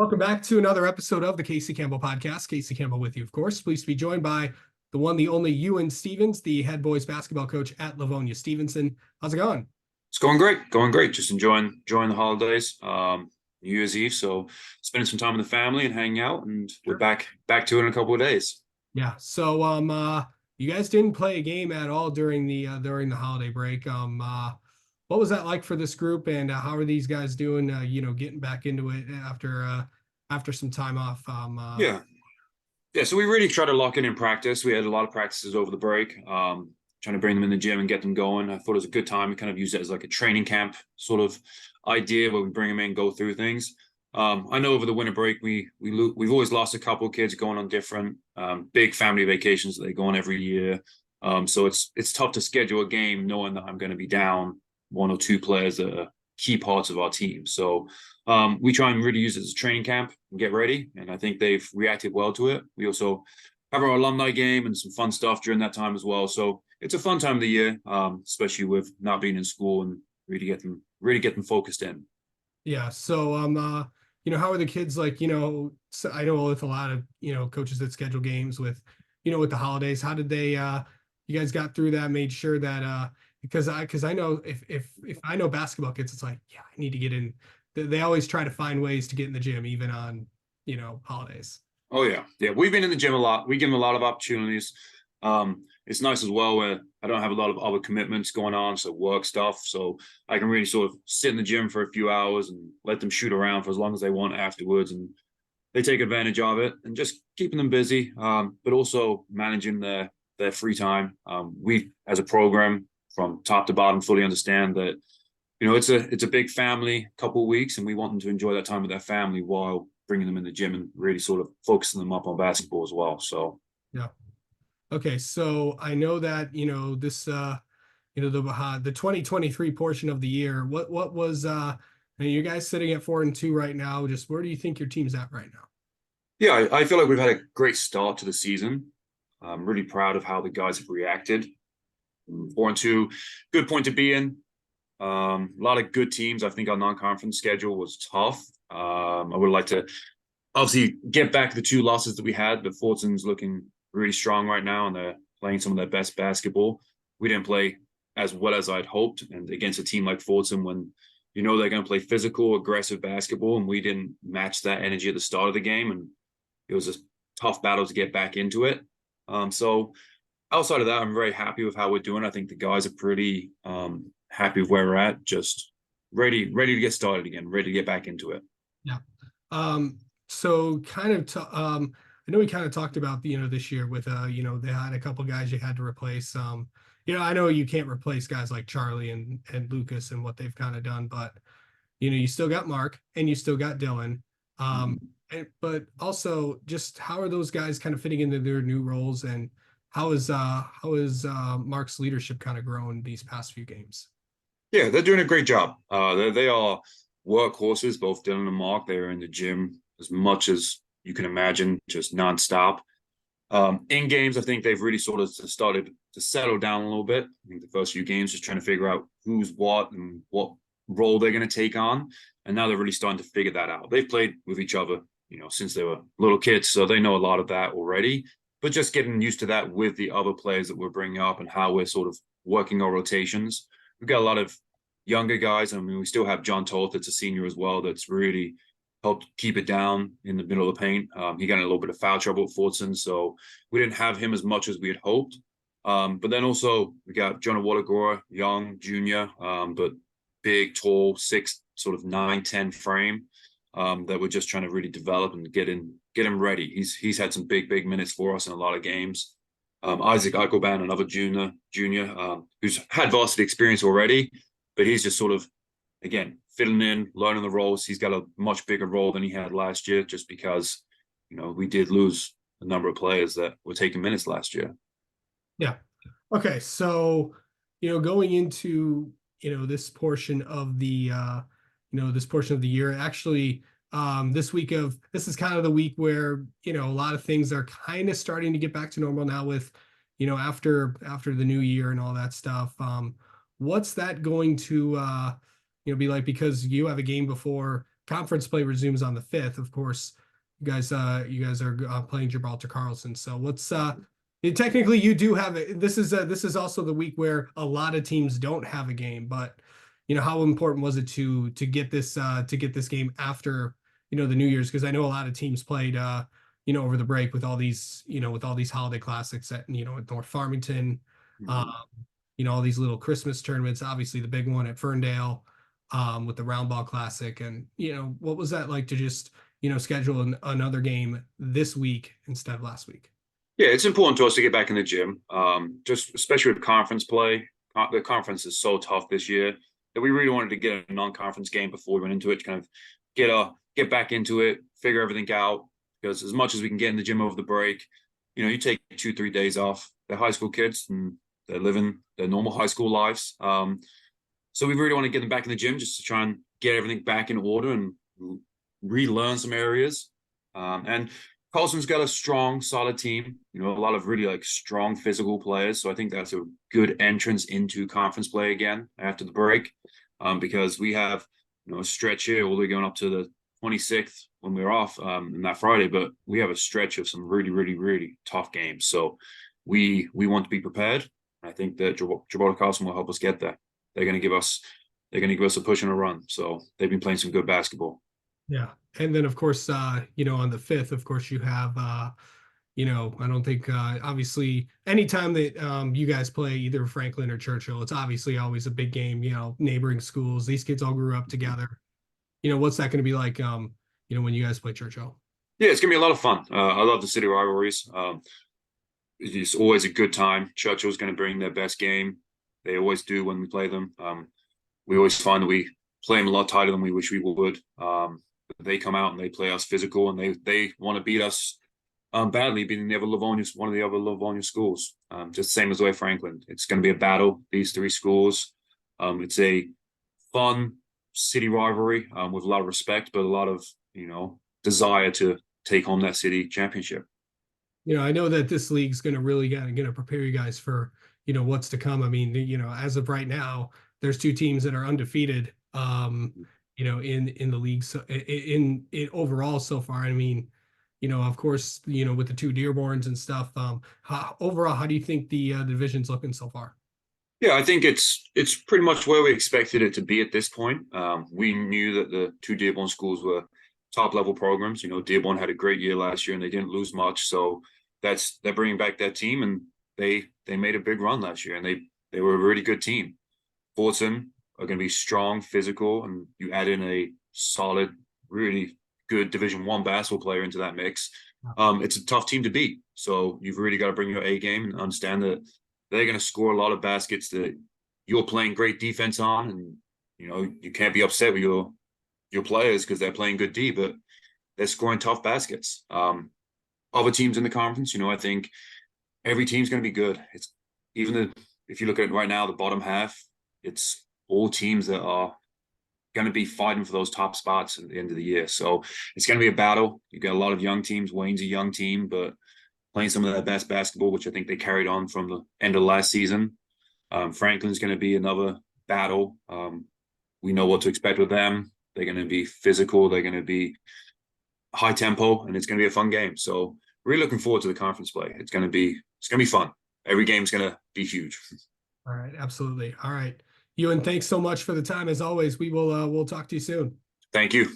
Welcome back to another episode of the Casey Campbell Podcast. Casey Campbell with you, of course. Pleased to be joined by the one, the only Ewan Stevens, the head boys basketball coach at Livonia. Stevenson, how's it going? It's going great, going great. Just enjoying the holidays, New Year's Eve. So spending some time with the family and hanging out, and we're Sure. back to it in a couple of days. Yeah. So you guys didn't play a game at all during the holiday break. What was that like for this group, and how are these guys doing? Getting back into it after some time off. Yeah, yeah. So we really tried to lock in practice. We had a lot of practices over the break. Trying to bring them in the gym and get them going. I thought it was a good time. We kind of used it as like a training camp sort of idea where we bring them in, go through things. I know over the winter break we've always lost a couple of kids going on different big family vacations that they go on every year. So it's tough to schedule a game knowing that I'm going to be down one or two players that are key parts of our team. So we try and really use it as a training camp and get ready. And I think they've reacted well to it. We also have our alumni game and some fun stuff during that time as well. So it's a fun time of the year, especially with not being in school and really get them focused in. Yeah. So how are the kids like? So I know with a lot of coaches that schedule games with the holidays. How did they? You guys got through that, made sure that because I know if I know basketball kids, it's like I need to get in. They always try to find ways to get in the gym, even on holidays. Oh yeah, yeah. We've been in the gym a lot. We give them a lot of opportunities. It's nice as well where I don't have a lot of other commitments going on, so work stuff. So I can really sort of sit in the gym for a few hours and let them shoot around for as long as they want afterwards, and they take advantage of it and just keeping them busy, but also managing their free time. We, as a program, from top to bottom, fully understand that it's a big family couple of weeks, and we want them to enjoy that time with their family while bringing them in the gym and really sort of focusing them up on basketball as well. So Yeah. Okay. So I know that this the 2023 portion of the year. What was you guys sitting at 4-2 right now? Just where do you think your team's at right now? yeah, I feel like we've had a great start to the season. I'm really proud of how the guys have reacted. 4-2, good point to be in. A lot of good teams. I think our non-conference schedule was tough. I would like to obviously get back the two losses that we had, but Fortson's looking really strong right now, and they're playing some of their best basketball. We didn't play as well as I'd hoped, and against a team like Fortson, when they're going to play physical, aggressive basketball, and we didn't match that energy at the start of the game, and it was a tough battle to get back into it. So outside of that, I'm very happy with how we're doing. I think the guys are pretty happy with where we're at, just ready to get started again, ready to get back into it. Yeah. So kind of, I know we kind of talked about, this year with, they had a couple guys you had to replace. I know you can't replace guys like Charlie and Lucas and what they've kind of done, but, you still got Mark and you still got Dylan. But also just how are those guys kind of fitting into their new roles, and how is Mark's leadership kind of grown these past few games? Yeah, they're doing a great job. They are workhorses, both Dylan and Mark. They're in the gym as much as you can imagine, just nonstop. In games, I think they've really sort of started to settle down a little bit. I think the first few games, just trying to figure out who's what and what role they're going to take on. And now they're really starting to figure that out. They've played with each other, since they were little kids, so they know a lot of that already. But just getting used to that with the other players that we're bringing up and how we're sort of working our rotations. We've got a lot of younger guys. I mean, we still have John Toth, that's a senior as well, that's really helped keep it down in the middle of the paint. He got in a little bit of foul trouble at Fortson, so we didn't have him as much as we had hoped. But then also we got Jonah Watergora, young, junior, but big, tall, 6'9", 10" frame, that we're just trying to really develop and get him ready. He's had some big minutes for us in a lot of games. Isaac Eoghann, another junior, who's had varsity experience already, but he's just sort of, again, filling in, learning the roles. He's got a much bigger role than he had last year, just because, we did lose a number of players that were taking minutes last year. Yeah. Okay. So, going into, this portion of the, year, actually, this is kind of the week where, a lot of things are kind of starting to get back to normal now with, after the new year and all that stuff. What's that going to, be like? Because you have a game before conference play resumes on the 5th. Of course, you guys are playing Gibraltar Carlson. So technically you do have it. This is also the week where a lot of teams don't have a game, but how important was it to get this game after the New Year's? Because I know a lot of teams played over the break with all these holiday classics at at North Farmington, um, Mhm. all these little Christmas tournaments. Obviously, the big one at Ferndale with the Round Ball Classic, and what was that like to just schedule another game this week instead of last week? Yeah, it's important to us to get back in the gym. Just especially with conference play. The conference is so tough this year that we really wanted to get a non-conference game before we went into it to kind of get back into it, figure everything out. Because as much as we can get in the gym over the break, you take 2-3 days off. They're high school kids and they're living their normal high school lives. So we really want to get them back in the gym just to try and get everything back in order and relearn some areas. And Carlson's got a strong, solid team. A lot of really strong physical players. So I think that's a good entrance into conference play again after the break, because we have a stretch here all the way going up to the 26th when we're off on that Friday. But we have a stretch of some really, really, really tough games. So we want to be prepared. I think that Gibraltar Carlson will help us get there. They're going to give us a push and a run. So they've been playing some good basketball. Yeah. And then of course, on the 5th, of course, you have I don't think obviously anytime that you guys play either Franklin or Churchill, it's obviously always a big game, neighboring schools. These kids all grew up together. What's that going to be like when you guys play Churchill? Yeah, it's gonna be a lot of fun. I love the city rivalries. It's always a good time. Churchill's going to bring their best game. They always do when we play them. We always find that we play them a lot tighter than we wish we would. They come out and they play us physical, and they want to beat us badly, beating one of the other Livonia schools. Just the same as way Franklin. It's going to be a battle. These three schools. It's a fun city rivalry with a lot of respect, but a lot of desire to take home that city championship. I know that this league's going to really going to prepare you guys for, what's to come. I mean, as of right now, there's two teams that are undefeated, in the league. So in overall so far, I mean, of course, with the two Dearborns and stuff, overall, how do you think the division's looking so far? Yeah, I think it's pretty much where we expected it to be at this point. We knew that the two Dearborn schools were top level programs. Dearborn had a great year last year and they didn't lose much, so they're bringing back that team, and they made a big run last year, and they were a really good team. Fulton are going to be strong, physical, and you add in a solid, really good Division I basketball player into that mix. It's a tough team to beat, so you've really got to bring your A game and understand that they're going to score a lot of baskets that you're playing great defense on, and you can't be upset with your players because they're playing good D, but they're scoring tough baskets. Other teams in the conference, I think every team's going to be good. It's if you look at it right now, the bottom half, it's all teams that are going to be fighting for those top spots at the end of the year. So it's going to be a battle. You got a lot of young teams. Wayne's a young team, but playing some of that best basketball, which I think they carried on from the end of last season. Franklin's going to be another battle. We know what to expect with them. They're going to be physical. They're going to be high tempo, and it's going to be a fun game. So really looking forward to the conference play. It's going to be fun. Every game's going to be huge. All right, absolutely. All right, Ewan, thanks so much for the time. As always, we'll talk to you soon. Thank you.